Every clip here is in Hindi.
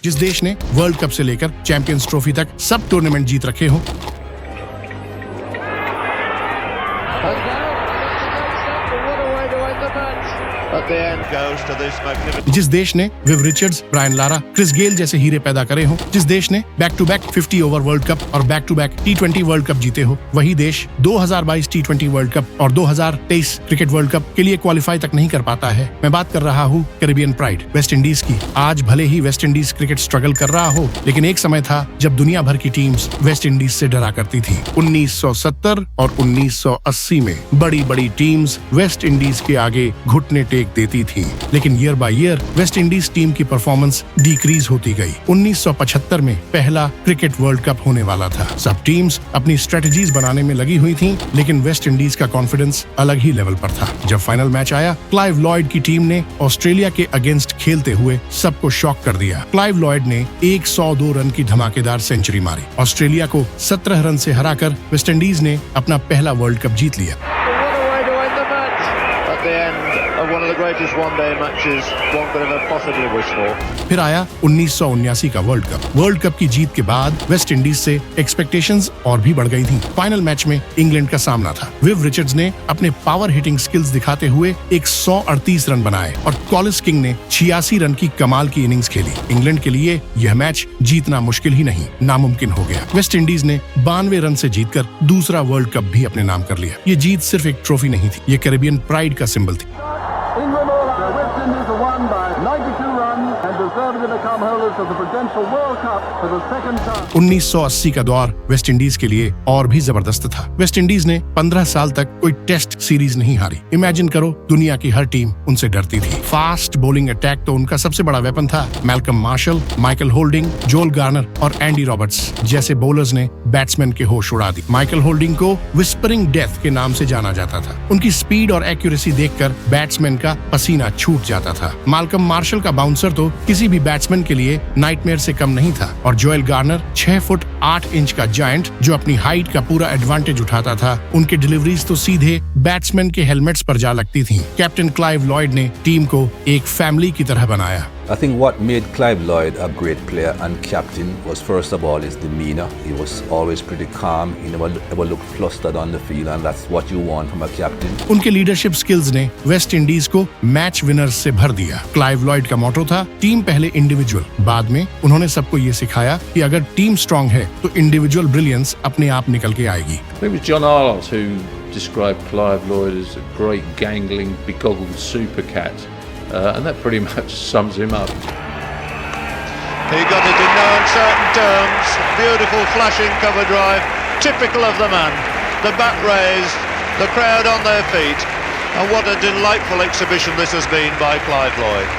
जिस देश ने वर्ल्ड कप से लेकर चैंपियंस ट्रॉफी तक सब टूर्नामेंट जीत रखे हों, जिस देश ने Viv Richards, Brian Lara, Chris Gayle जैसे हीरे पैदा करे हों, जिस देश ने back to back 50 over world cup और back to back T20 world cup जीते हो, वही देश 2022 T20 वर्ल्ड कप और 2023 क्रिकेट वर्ल्ड कप के लिए क्वालिफाई तक नहीं कर पाता है। मैं बात कर रहा हूँ कैरिबियन प्राइड वेस्ट इंडीज की। आज भले ही वेस्ट इंडीज क्रिकेट स्ट्रगल कर रहा हो, लेकिन एक समय था जब दुनिया भर की टीम्स वेस्ट इंडीज से डरा करती थी। 1970 और 1980 में बड़ी बड़ी टीम्स वेस्ट इंडीज के आगे घुटने टेक देती थी, लेकिन year by year West Indies team की परफॉर्मेंस डिक्रीज होती गई। 1975 में पहला क्रिकेट वर्ल्ड कप होने वाला था। सब टीम्स अपनी स्ट्रेटजीज बनाने में लगी हुई थीं, लेकिन वेस्ट इंडीज का कॉन्फिडेंस अलग ही लेवल पर था। जब फाइनल मैच आया, क्लाइव लॉयड की टीम ने ऑस्ट्रेलिया के अगेंस्ट खेलते हुए सबको शॉक कर दिया। क्लाइव लॉयड ने 102 रन की धमाकेदार सेंचुरी मारी। ऑस्ट्रेलिया को 17 रन से हराकर वेस्ट इंडीज ने अपना पहला वर्ल्ड कप जीत लिया। फिर आया 1979 का वर्ल्ड कप। वर्ल्ड कप की जीत के बाद वेस्ट इंडीज से एक्सपेक्टेशंस और भी बढ़ गई थीं। फाइनल मैच में इंग्लैंड का सामना था। विव रिचर्ड्स ने अपने पावर हिटिंग स्किल्स दिखाते हुए 138 रन बनाए और कॉलिस किंग ने 86 रन की कमाल की इनिंग्स खेली। इंग्लैंड के लिए यह मैच जीतना मुश्किल ही नहीं, नामुमकिन हो गया। वेस्ट इंडीज ने 92 रन से जीतकर दूसरा वर्ल्ड कप भी अपने नाम कर लिया। ये जीत सिर्फ एक ट्रॉफी नहीं थी, ये कैरिबियन प्राइड का सिंबल थी। England all out. West Indies are won by 92 runs and deserve to become holders of the Prudential World Cup for the second time. 1980 का दौर वेस्ट इंडीज के लिए और भी जबरदस्त था। वेस्ट इंडीज ने 15 साल तक कोई टेस्ट सीरीज नहीं हारी। इमेजिन करो, दुनिया की हर टीम उनसे डरती थी। फास्ट बॉलिंग अटैक तो उनका सबसे बड़ा वेपन था। मैल्कम मार्शल, माइकल होल्डिंग, जोल गार्नर और एंडी रॉबर्ट्स जैसे बॉलर्स ने बैट्समैन के होश उड़ा दी। माइकल होल्डिंग को विस्परिंग डेथ के नाम से जाना जाता था। उनकी स्पीड और एक्यूरेसी देखकर बैट्समैन का पसीना छूट जाता था। माल्कम मार्शल का बाउंसर तो किसी भी बैट्समैन के लिए नाइटमेयर से कम नहीं था। और जोएल गार्नर 6 फुट 8 इंच का जायंट जो अपनी हाइट का पूरा एडवांटेज उठाता था। उनके डिलीवरीज तो सीधे बैट्समैन के हेलमेट्स पर जा लगती थीं। कैप्टन क्लाइव लॉयड ने टीम को एक फैमिली की तरह बनाया। I think what made Clive Lloyd a great player and captain was first of all his demeanor. He was always pretty calm. He never looked flustered on the field, and that's what you want from a captain. उनके लीडरशिप स्किल्स ने वेस्ट इंडीज को मैच विनर्स से भर दिया। क्लाइव लॉयड का मोटो था टीम पहले इंडिविजुअल। बाद में उन्होंने सबको ये सिखाया कि अगर टीम स्ट्रांग है तो इंडिविजुअल ब्रिलियंस अपने आप निकल के आएगी। It was John Arlott who described Clive Lloyd as a great gangling, begoggled super cat. And that pretty much sums him up. He got it in no uncertain terms. Beautiful flashing cover drive, typical of the man. The bat raised, the crowd on their feet, and what a delightful exhibition this has been by Clive Lloyd.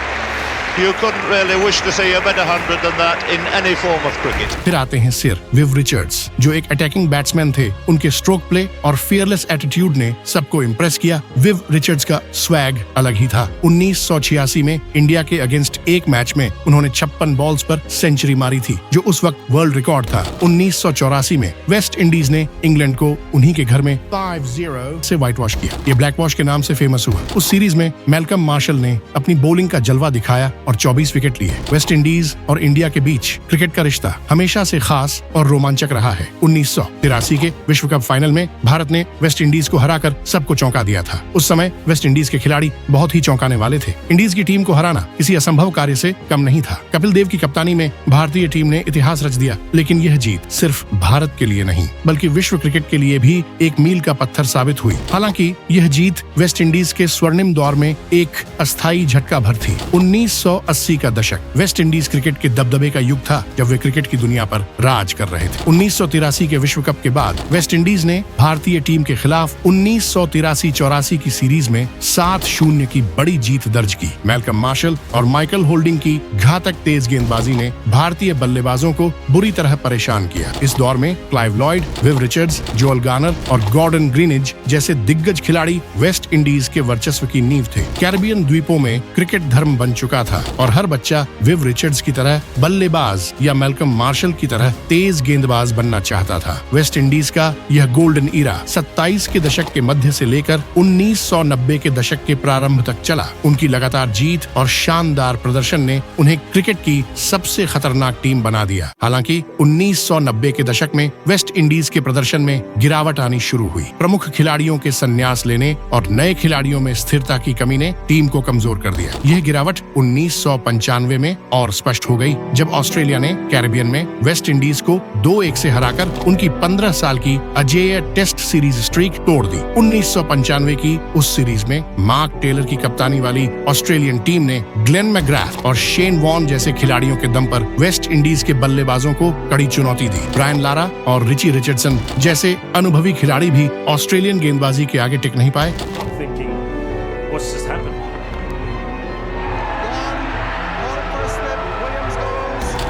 You couldn't really wish to see a better 100 than that in any form of cricket. फिर आते हैं सिर विव रिचर्ड्स, जो एक अटैकिंग बैट्समैन थे। उनके स्ट्रोक प्ले और फियरलेस एटीट्यूड ने सबको इम्प्रेस किया। विव रिचर्ड्स का स्वैग अलग ही था। 1986 में इंडिया के अगेंस्ट एक मैच में उन्होंने 56 बॉल्स पर सेंचुरी मारी थी, जो उस वक्त वर्ल्ड रिकॉर्ड था। 1984 में वेस्ट इंडीज ने इंग्लैंड को उन्हीं के घर में 5-0 से व्हाइट वॉश किया। ये ब्लैक वॉश के नाम से फेमस हुआ। उस सीरीज में मैल्कम मार्शल ने अपनी बॉलिंग का जलवा दिखाया और 24 विकेट लिए। वेस्ट इंडीज और इंडिया के बीच क्रिकेट का रिश्ता हमेशा से खास और रोमांचक रहा है। 1983 के विश्व कप फाइनल में भारत ने वेस्ट इंडीज को हराकर सबको चौंका दिया था। उस समय वेस्ट इंडीज के खिलाड़ी बहुत ही चौंकाने वाले थे। इंडीज की टीम को हराना किसी असंभव कार्य से कम नहीं था। कपिल देव की कप्तानी में भारतीय टीम ने इतिहास रच दिया। लेकिन यह जीत सिर्फ भारत के लिए नहीं, बल्कि विश्व क्रिकेट के लिए भी एक मील का पत्थर साबित हुई। हालांकि यह जीत वेस्ट इंडीज के स्वर्णिम दौर में एक अस्थायी झटका भर थी। 1980 का दशक वेस्ट इंडीज क्रिकेट के दबदबे का युग था, जब वे क्रिकेट की दुनिया पर राज कर रहे थे। 1983 के विश्व कप के बाद वेस्ट इंडीज ने भारतीय टीम के खिलाफ 1983-84 की सीरीज में 7-0 की बड़ी जीत दर्ज की। मैल्कम मार्शल और माइकल होल्डिंग की घातक तेज गेंदबाजी ने भारतीय बल्लेबाजों को बुरी तरह परेशान किया। इस दौर में Clive Lloyd, Viv Richards, Joel Garner और गॉर्डन ग्रीनिज जैसे दिग्गज खिलाड़ी वेस्ट इंडीज के वर्चस्व की नींव थे। कैरिबियन द्वीपों में क्रिकेट धर्म बन चुका था। और हर बच्चा विव रिचर्ड्स की तरह बल्लेबाज या मैल्कम मार्शल की तरह तेज गेंदबाज बनना चाहता था। वेस्ट इंडीज का यह गोल्डन ईरा 27 के दशक के मध्य से लेकर 1990 के दशक के प्रारंभ तक चला। उनकी लगातार जीत और शानदार प्रदर्शन ने उन्हें क्रिकेट की सबसे खतरनाक टीम बना दिया। हालांकि 1990 के दशक में वेस्ट इंडीज के प्रदर्शन में गिरावट आनी शुरू हुई। प्रमुख खिलाड़ियों के संन्यास लेने और नए खिलाड़ियों में स्थिरता की कमी ने टीम को कमजोर कर दिया। यह गिरावट 1995 में और स्पष्ट हो गई जब ऑस्ट्रेलिया ने कैरिबियन में वेस्ट इंडीज को 2-1 से हराकर उनकी 15 साल की अजेय टेस्ट सीरीज स्ट्रीक तोड़ दी। 1995 की उस सीरीज में मार्क टेलर की कप्तानी वाली ऑस्ट्रेलियन टीम ने ग्लेन मैग्राथ और शेन वॉन जैसे खिलाड़ियों के दम पर वेस्ट इंडीज के बल्लेबाजों को कड़ी चुनौती दी। ब्रायन लारा और रिची रिचर्डसन जैसे अनुभवी खिलाड़ी भी ऑस्ट्रेलियन गेंदबाजी के आगे टिक नहीं पाए।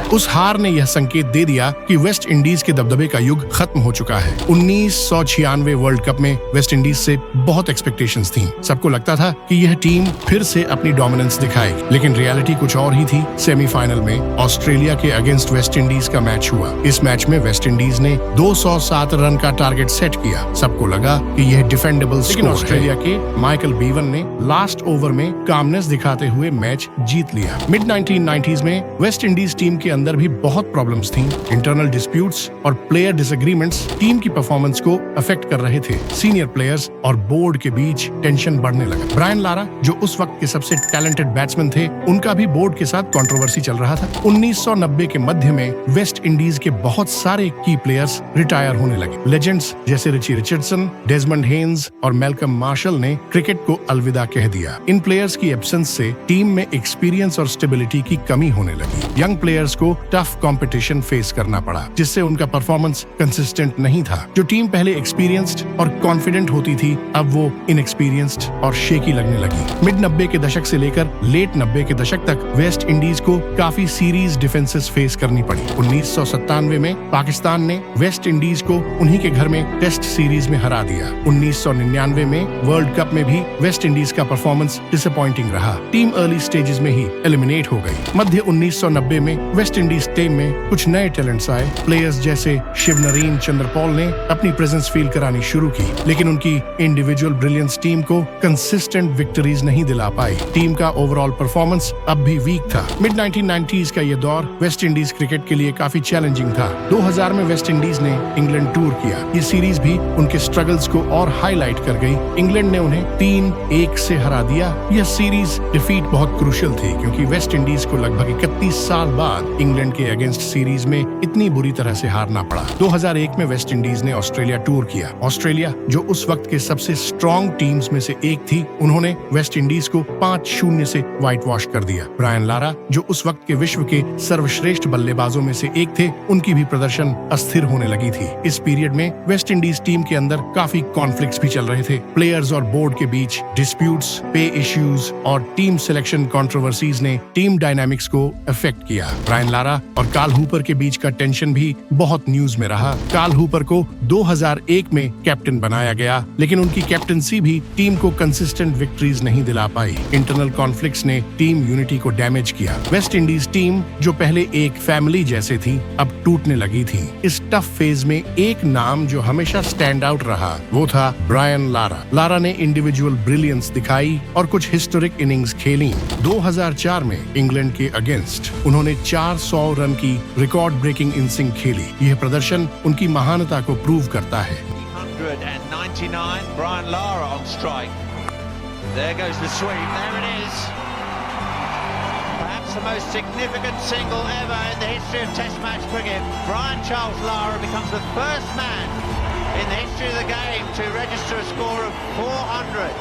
उस हार ने यह संकेत दे दिया कि वेस्ट इंडीज के दबदबे का युग खत्म हो चुका है। 1996 वर्ल्ड कप में वेस्ट इंडीज से बहुत एक्सपेक्टेशंस थीं। सबको लगता था कि यह टीम फिर से अपनी डोमिनेंस दिखाएगी, लेकिन रियलिटी कुछ और ही थी। सेमीफाइनल में ऑस्ट्रेलिया के अगेंस्ट वेस्ट इंडीज का मैच हुआ। इस मैच में वेस्ट इंडीज ने 207 रन का टारगेट सेट किया। सबको लगा कि यह डिफेंडेबल स्कोर है। ऑस्ट्रेलिया के माइकल बीवन ने लास्ट ओवर में कामनेस दिखाते हुए मैच जीत लिया। मिड 1990s में वेस्ट इंडीज टीम के अंदर भी बहुत प्रॉब्लम्स थीं। इंटरनल डिस्प्यूट्स और प्लेयर डिसएग्रीमेंट्स टीम की परफॉर्मेंस को अफेक्ट कर रहे थे। सीनियर प्लेयर्स और बोर्ड के बीच टेंशन बढ़ने लगा। ब्रायन लारा, जो उस वक्त के सबसे टैलेंटेड बैट्समैन थे, उनका भी बोर्ड के साथ कंट्रोवर्सी चल रहा था। 1990 के मध्य में वेस्ट इंडीज के बहुत सारे की प्लेयर्स रिटायर होने लगे। लेजेंड्स जैसे रिची रिचर्डसन, डेजमंड हेन्स और मैल्कम मार्शल ने क्रिकेट को अलविदा कह दिया। इन प्लेयर्स की एब्सेंस से टीम में एक्सपीरियंस और स्टेबिलिटी की कमी होने लगी। यंग प्लेयर्स को टफ कंपटीशन फेस करना पड़ा, जिससे उनका परफॉर्मेंस कंसिस्टेंट नहीं था। जो टीम पहले एक्सपीरियंस्ड और कॉन्फिडेंट होती थी, अब वो इनएक्सपीरियंस्ड और शेकी लगने लगी। मिड 90 के दशक से लेकर लेट 90 के दशक तक वेस्ट इंडीज को काफी सीरीज डिफेंसेस फेस करनी पड़ी। 1997 में पाकिस्तान ने वेस्ट इंडीज को उन्हीं के घर में टेस्ट सीरीज में हरा दिया। 1999 में वर्ल्ड कप में भी वेस्ट इंडीज का परफॉर्मेंस डिसअपॉइंटिंग रहा। टीम अर्ली स्टेजेस में ही एलिमिनेट हो गई। मध्य 1990 में वेस्ट इंडीज टीम में कुछ नए टैलेंट्स आए। प्लेयर्स जैसे शिवनरीन चंद्रपॉल ने अपनी प्रेजेंस फील करानी शुरू की, लेकिन उनकी इंडिविजुअल ब्रिलियंस टीम को कंसिस्टेंट विक्टरीज नहीं दिला पाई। टीम का ओवरऑल परफॉर्मेंस अब भी वीक था। मिड 1990s का यह दौर वेस्ट इंडीज क्रिकेट के लिए काफी चैलेंजिंग था। 2000 में वेस्ट इंडीज ने इंग्लैंड टूर किया। ये सीरीज भी उनके स्ट्रगल्स को और हाईलाइट कर गई। इंग्लैंड ने उन्हें 3-1 से हरा दिया। यह सीरीज डिफीट बहुत क्रूशियल थी, क्योंकि वेस्ट इंडीज को लगभग 31 साल बाद इंग्लैंड के अगेंस्ट सीरीज में इतनी बुरी तरह से हारना पड़ा। 2001 में वेस्ट इंडीज ने ऑस्ट्रेलिया टूर किया। ऑस्ट्रेलिया, जो उस वक्त के सबसे स्ट्रॉन्ग टीम्स में से एक थी, उन्होंने वेस्ट इंडीज को 5-0 से व्हाइट वॉश कर दिया। ब्रायन लारा, जो उस वक्त के विश्व के सर्वश्रेष्ठ बल्लेबाजों में से एक थे, उनकी भी प्रदर्शन अस्थिर होने लगी थी। इस पीरियड में वेस्ट इंडीज टीम के अंदर काफी कॉन्फ्लिक्ट्स भी चल रहे थे। प्लेयर्स और बोर्ड के बीच डिस्प्यूट्स, पे इश्यूज और टीम सिलेक्शन कंट्रोवर्सीज ने टीम डायनामिक्स को अफेक्ट किया। ब्रायन लारा और कार्ल हूपर के बीच का टेंशन भी बहुत न्यूज में रहा। कार्ल हूपर को 2001 में कैप्टन बनाया गया, लेकिन उनकी कैप्टनसी भी टीम को कंसिस्टेंट विक्ट्रीज नहीं दिला पाई। इंटरनल कॉन्फ्लिक्ट्स ने टीम यूनिटी को डैमेज किया। वेस्ट इंडीज टीम, जो पहले एक फैमिली जैसे थी, अब टूटने लगी थी। इस टफ फेज में एक नाम जो हमेशा स्टैंड आउट रहा, वो था ब्रायन लारा। लारा ने इंडिविजुअल ब्रिलियंस दिखाई और कुछ हिस्टोरिक इनिंग्स खेली। 2004 में इंग्लैंड के अगेंस्ट उन्होंने 400 रन की रिकॉर्ड ब्रेकिंग इनिंग्स खेली। यह प्रदर्शन उनकी महानता को प्रूव करता है। 199, Brian Lara on strike. There goes the sweep. There it is. Perhaps the most significant single ever in the history of Test match cricket. Brian Charles Lara becomes the first man in the history of the game to register a score of 400.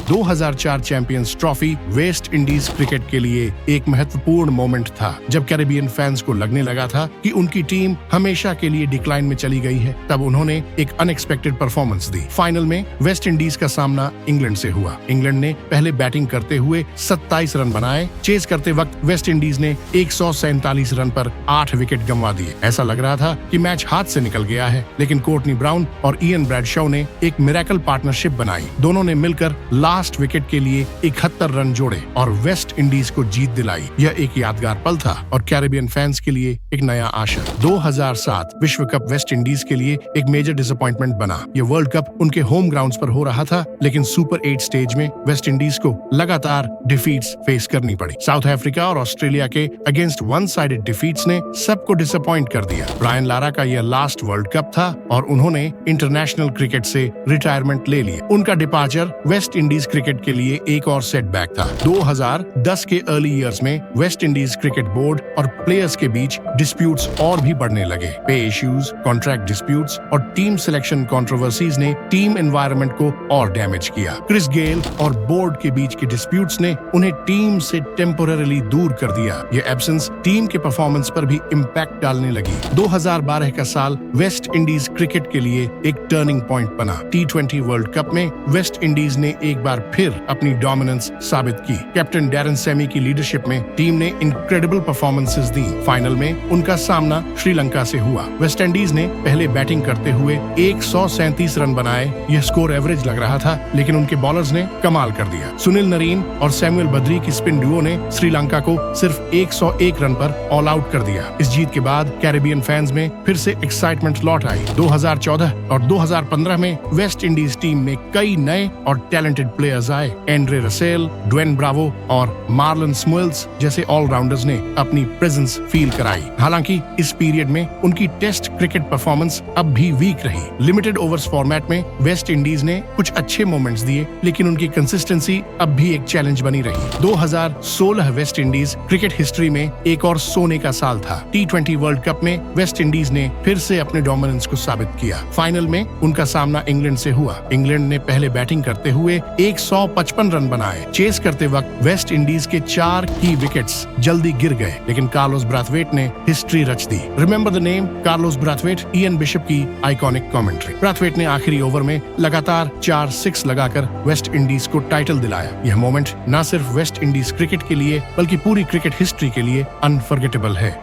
2004 champions trophy West Indies cricket के लिए एक महत्वपूर्ण मोमेंट था। जब कैरिबियन फैंस को लगने लगा था कि उनकी टीम हमेशा के लिए डिक्लाइन में चली गई है, तब उन्होंने एक अनएक्सपेक्टेड परफॉर्मेंस दी। फाइनल में वेस्ट इंडीज का सामना इंग्लैंड से हुआ। इंग्लैंड ने पहले बैटिंग करते हुए 27 रन बनाए। चेज करते वक्त वेस्ट इंडीज ने 147 रन पर 8 विकेट गंवा दिए। ऐसा लग रहा था कि मैच हाथ से निकल गया है, लेकिन कोर्टनी ब्राउन और इयन ब्रैडशॉ ने एक मिरेकल पार्टनरशिप बनाई। दोनों ने मिलकर लास्ट लास्ट विकेट के लिए 71 रन जोड़े और वेस्ट इंडीज को जीत दिलाई। यह एक यादगार पल था और कैरेबियन फैंस के लिए एक नया आशा। 2007 विश्व कप वेस्ट इंडीज के लिए एक मेजर डिसअपॉइंटमेंट बना। यह वर्ल्ड कप उनके होम ग्राउंड्स पर हो रहा था, लेकिन सुपर 8 स्टेज में वेस्ट इंडीज को लगातार डिफीट्स फेस करनी पड़ी। साउथ अफ्रीका और ऑस्ट्रेलिया के अगेंस्ट वन साइडेड डिफीट्स ने सबको डिसअपॉइंट कर दिया। ब्रायन लारा का यह लास्ट वर्ल्ड कप था और उन्होंने इंटरनेशनल क्रिकेट से रिटायरमेंट ले लिया। उनका डिपार्चर वेस्ट इंडीज क्रिकेट के लिए एक और सेटबैक था। 2010 के अर्ली इयर्स में वेस्ट इंडीज क्रिकेट बोर्ड और प्लेयर्स के बीच डिस्प्यूट्स और भी बढ़ने लगे। पे इश्यूज, कॉन्ट्रैक्ट डिस्प्यूट्स और टीम सिलेक्शन कंट्रोवर्सीज ने टीम एनवायरनमेंट को और डैमेज किया। क्रिस गेल और बोर्ड के बीच के डिस्प्यूट्स ने उन्हें टीम से टेम्पोररीली दूर कर दिया। यह एब्सेंस टीम के परफॉर्मेंस पर भी इम्पैक्ट डालने लगी। 2012 का साल वेस्ट इंडीज क्रिकेट के लिए एक टर्निंग पॉइंट बना। T20 वर्ल्ड कप में वेस्ट इंडीज ने एक बार फिर अपनी डोमिनेंस साबित की। कैप्टन डैरन सेमी की लीडरशिप में टीम ने इनक्रेडिबल परफॉर्मेंसेस दी। फाइनल में उनका सामना श्रीलंका से हुआ। वेस्ट इंडीज ने पहले बैटिंग करते हुए 137 रन बनाए। यह स्कोर एवरेज लग रहा था, लेकिन उनके बॉलर्स ने कमाल कर दिया। सुनील नरीन और सैमुअल बद्री की स्पिन डुओ ने श्रीलंका को सिर्फ 101 रन पर ऑल आउट कर दिया। इस जीत के बाद कैरेबियन फैंस में फिर से एक्साइटमेंट लौट आई। 2014 और 2015 में वेस्ट इंडीज टीम में कई नए और टैलेंटेड प्लेयर्स आए। एंड्रे रसेल, ड्वेन ब्रावो और मार्लन स्मुएल्स जैसे ऑलराउंडर्स ने अपनी प्रेजेंस फील कराई। हालांकि इस पीरियड में उनकी टेस्ट क्रिकेट परफॉर्मेंस अब भी वीक रही। लिमिटेड ओवर्स फॉर्मेट में वेस्ट इंडीज ने कुछ अच्छे मोमेंट्स दिए, लेकिन उनकी कंसिस्टेंसी अब भी एक चैलेंज बनी रही। 2016 वेस्ट इंडीज क्रिकेट हिस्ट्री में एक और सोने का साल था। T20 वर्ल्ड कप में वेस्ट इंडीज ने फिर से अपने डोमिनेंस को साबित किया। फाइनल में उनका सामना इंग्लैंड से हुआ। इंग्लैंड ने पहले बैटिंग करते हुए 155 रन बनाए। चेस करते वक्त वेस्ट इंडीज के 4 की विकेट्स जल्दी गिर गए, लेकिन कार्लोस ब्राथवेट ने हिस्ट्री रच दी। Remember the name Carlos Brathwaite, Ian Bishop की आइकॉनिक कमेंट्री। ब्राथवेट ने आखिरी ओवर में लगातार 4 6 लगाकर वेस्ट इंडीज को टाइटल दिलाया। यह मोमेंट न सिर्फ वेस्ट इंडीज क्रिकेट के लिए बल्कि पूरी क्रिकेट हिस्ट्री के लिए अनफॉरगेटेबल है।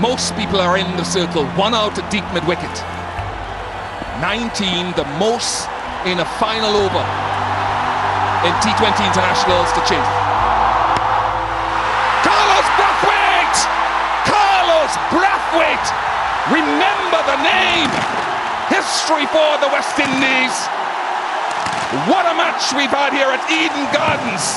Most people are in the circle, 1 out at deep mid wicket. 19, the most in a final over in T20 internationals to change. Carlos Brathwaite! Carlos Brathwaite! Remember the name! History for the West Indies! What a match we've had here at Eden Gardens!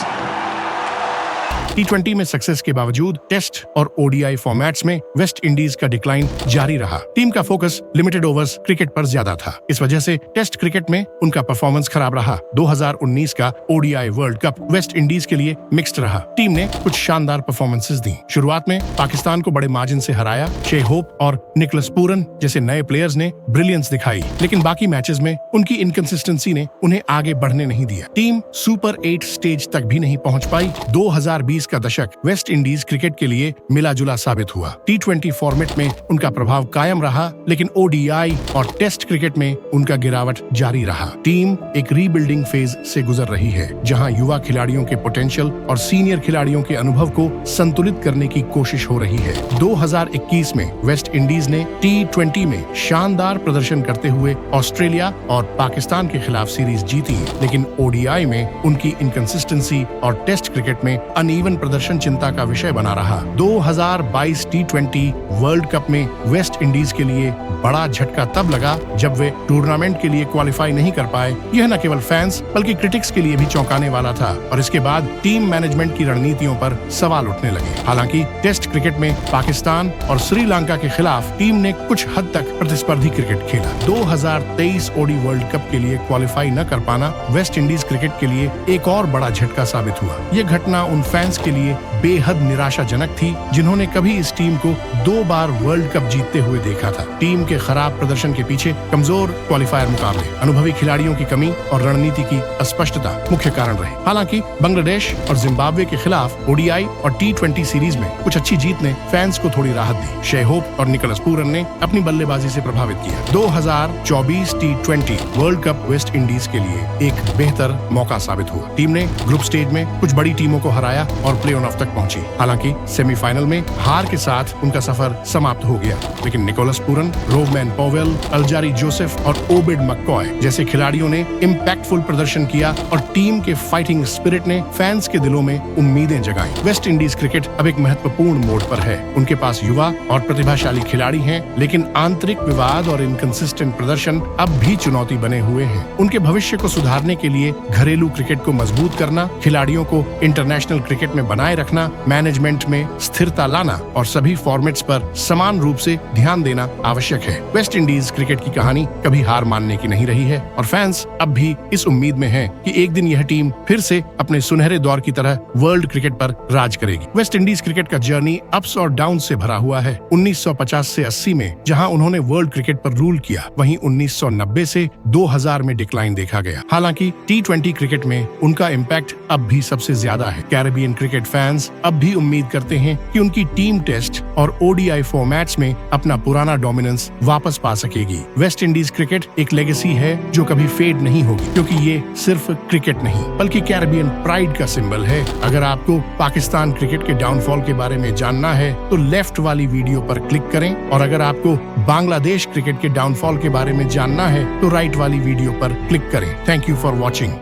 T20 में सक्सेस के बावजूद टेस्ट और ODI फॉर्मेट्स में वेस्ट इंडीज का डिक्लाइन जारी रहा। टीम का फोकस लिमिटेड ओवर्स क्रिकेट पर ज्यादा था। इस वजह से टेस्ट क्रिकेट में उनका परफॉर्मेंस खराब रहा। 2019 का ODI world cup West Indies के लिए मिक्स्ड रहा। टीम ने कुछ शानदार परफॉर्मेंसेस दी। शुरुआत में पाकिस्तान को बड़े मार्जिन से हराया। शे होप और निकोलस पूरन जैसे नए प्लेयर्स ने ब्रिलियंस दिखाई, लेकिन बाकी मैचेस में उनकी इनकंसिस्टेंसी ने उन्हें आगे बढ़ने नहीं दिया। टीम सुपर 8 स्टेज तक भी नहीं पहुंच पाई। 2020 का दशक वेस्ट इंडीज क्रिकेट के लिए मिला जुला साबित हुआ। T20 फॉर्मेट में उनका प्रभाव कायम रहा, लेकिन ODI और टेस्ट क्रिकेट में उनका गिरावट जारी रहा। टीम एक रीबिल्डिंग फेज से गुजर रही है, जहां युवा खिलाड़ियों के पोटेंशियल और सीनियर खिलाड़ियों के अनुभव को संतुलित करने की कोशिश हो रही है। 2021 में वेस्ट इंडीज ने T20 में शानदार प्रदर्शन करते हुए ऑस्ट्रेलिया और पाकिस्तान के खिलाफ सीरीज जीती, लेकिन ODI में उनकी इनकंसिस्टेंसी और टेस्ट क्रिकेट में अनइवन प्रदर्शन चिंता का विषय बना रहा। 2022 T20 वर्ल्ड कप में वेस्ट इंडीज के लिए बड़ा झटका तब लगा जब वे टूर्नामेंट के लिए क्वालिफाई नहीं कर पाए। यह न केवल फैंस बल्कि क्रिटिक्स के लिए भी चौंकाने वाला था और इसके बाद टीम मैनेजमेंट की रणनीतियों पर सवाल उठने लगे। हालांकि टेस्ट क्रिकेट में पाकिस्तान और श्रीलंका के खिलाफ टीम ने कुछ हद तक प्रतिस्पर्धी क्रिकेट खेला। 2023 ODI वर्ल्ड कप के लिए क्वालिफाई न कर पाना वेस्ट इंडीज क्रिकेट के लिए एक और बड़ा झटका साबित हुआ। यह घटना उन फैंस के लिए बेहद निराशाजनक थी जिन्होंने कभी इस टीम को 2 बार वर्ल्ड कप जीतते हुए देखा था। टीम के खराब प्रदर्शन के पीछे कमजोर क्वालिफायर मुकाबले, अनुभवी खिलाड़ियों की कमी और रणनीति की अस्पष्टता मुख्य कारण रहे। हालांकि बांग्लादेश और जिम्बाब्वे के खिलाफ ODI और T20 सीरीज में कुछ अच्छी जीत ने फैंस को थोड़ी राहत दी। शे होप और निकोलस पूरन ने अपनी बल्लेबाजी से प्रभावित किया। 2024 T20 world cup West Indies के लिए एक बेहतर मौका साबित हुआ। टीम ने ग्रुप स्टेज में कुछ बड़ी टीमों को हराया और प्ले ऑफ तक पहुंची। हालांकि सेमीफाइनल में हार के साथ उनका सफर समाप्त हो गया, लेकिन Nicholas Pooran, Rovman Powell, Alzarri Joseph और ओबिड मक्कॉय जैसे खिलाड़ियों ने इम्पैक्टफुल प्रदर्शन किया और टीम के फाइटिंग स्पिरिट ने फैंस के दिलों में उम्मीदें जगाई। वेस्ट इंडीज क्रिकेट अब एक महत्वपूर्ण मोड़ पर है। उनके पास युवा और प्रतिभाशाली खिलाड़ी हैं, लेकिन आंतरिक विवाद और इनकंसिस्टेंट प्रदर्शन अब भी चुनौती बने हुए हैं। उनके भविष्य को सुधारने के लिए घरेलू क्रिकेट को मजबूत करना, खिलाड़ियों को इंटरनेशनल क्रिकेट में बनाए रखना, मैनेजमेंट में स्थिरता लाना और सभी फॉर्मेट्स पर समान रूप से ध्यान देना आवश्यक है। वेस्ट इंडीज क्रिकेट की कहानी कभी हार मानने की नहीं रही है और फैंस अब भी इस उम्मीद में हैं कि एक दिन यह टीम फिर से अपने सुनहरे दौर की तरह वर्ल्ड क्रिकेट पर राज करेगी। वेस्ट इंडीज क्रिकेट का जर्नी अप्स और डाउन से भरा हुआ है। 1950 से 80 में जहां उन्होंने वर्ल्ड क्रिकेट पर रूल किया, वहीं 1990 से 2000 में डिक्लाइन देखा गया। हालांकि T20 क्रिकेट में उनका इम्पैक्ट अब भी सबसे ज्यादा है। कैरेबियन क्रिकेट फैंस अब भी उम्मीद करते हैं कि उनकी टीम टेस्ट और ODI फॉर्मेट्स में अपना पुराना डोमिनेंस वापस पा सकेगी। वेस्ट इंडीज क्रिकेट एक लेगेसी है जो कभी फेड नहीं होगी, क्योंकि ये सिर्फ क्रिकेट नहीं बल्कि कैरेबियन प्राइड का सिंबल है। अगर आपको पाकिस्तान क्रिकेट के डाउनफॉल के बारे में जानना है तो लेफ्ट वाली वीडियो पर क्लिक करें, और अगर आपको बांग्लादेश क्रिकेट के डाउनफॉल के बारे में जानना है तो राइट वाली वीडियो पर क्लिक करें। Thank you for watching.